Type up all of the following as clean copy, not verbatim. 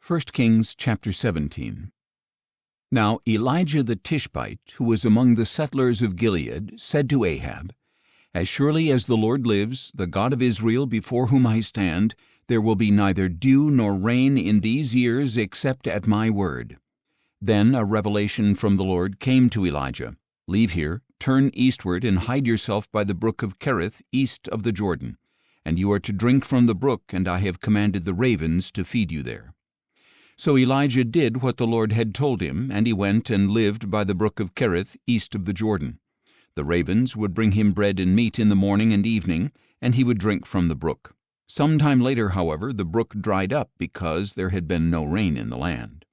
1 Kings chapter 17. Now Elijah the Tishbite, who was among the settlers of Gilead, said to Ahab, As surely as the Lord lives, the God of Israel before whom I stand, there will be neither dew nor rain in these years except at my word. Then a revelation from the Lord came to Elijah. Leave here, turn eastward, and hide yourself by the brook of Kerith, east of the Jordan. And you are to drink from the brook, and I have commanded the ravens to feed you there. So Elijah did what the Lord had told him, and he went and lived by the brook of Kerith, east of the Jordan. The ravens would bring him bread and meat in the morning and evening, and he would drink from the brook. Some time later, however, the brook dried up because there had been no rain in the land.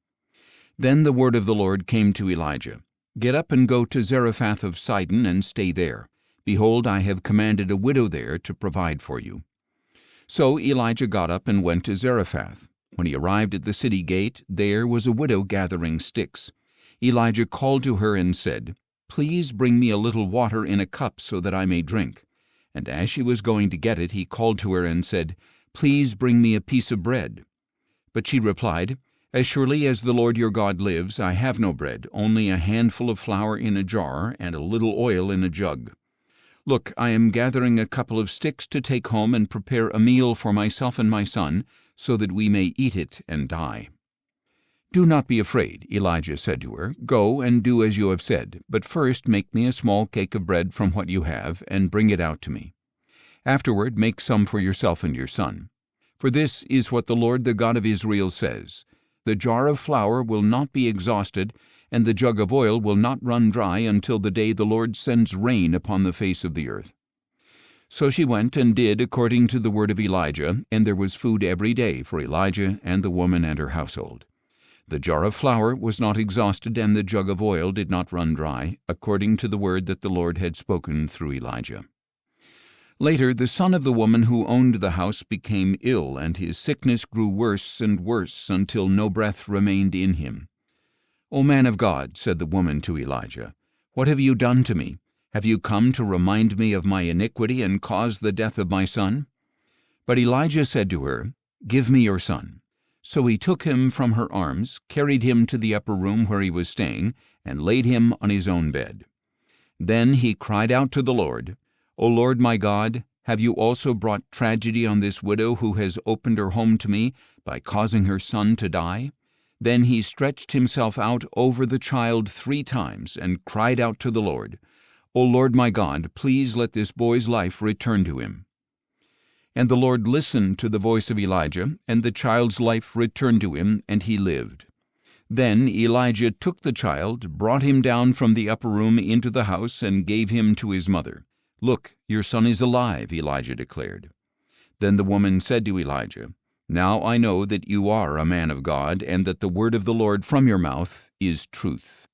Then the word of the Lord came to Elijah, Get up and go to Zarephath of Sidon and stay there. Behold, I have commanded a widow there to provide for you. So Elijah got up and went to Zarephath. When he arrived at the city gate, there was a widow gathering sticks. Elijah called to her and said, Please bring me a little water in a cup so that I may drink. And as she was going to get it, he called to her and said, Please bring me a piece of bread. But she replied, As surely as the Lord your God lives, I have no bread, only a handful of flour in a jar and a little oil in a jug. Look, I am gathering a couple of sticks to take home and prepare a meal for myself and my son, so that we may eat it and die. Do not be afraid, Elijah said to her. Go and do as you have said, but first make me a small cake of bread from what you have, and bring it out to me. Afterward make some for yourself and your son. For this is what the Lord, the God of Israel, says, The jar of flour will not be exhausted, and the jug of oil will not run dry until the day the Lord sends rain upon the face of the earth. So she went and did according to the word of Elijah, and there was food every day for Elijah and the woman and her household. The jar of flour was not exhausted, and the jug of oil did not run dry, according to the word that the Lord had spoken through Elijah. Later, the son of the woman who owned the house became ill, and his sickness grew worse and worse until no breath remained in him. O man of God, said the woman to Elijah, what have you done to me? Have you come to remind me of my iniquity and cause the death of my son? But Elijah said to her, Give me your son. So he took him from her arms, carried him to the upper room where he was staying, and laid him on his own bed. Then he cried out to the Lord, O Lord my God, have you also brought tragedy on this widow who has opened her home to me by causing her son to die? Then he stretched himself out over the child 3 times and cried out to the Lord, O Lord my God, please let this boy's life return to him. And the Lord listened to the voice of Elijah, and the child's life returned to him, and he lived. Then Elijah took the child, brought him down from the upper room into the house, and gave him to his mother. Look, your son is alive, Elijah declared. Then the woman said to Elijah, Now I know that you are a man of God, and that the word of the Lord from your mouth is truth.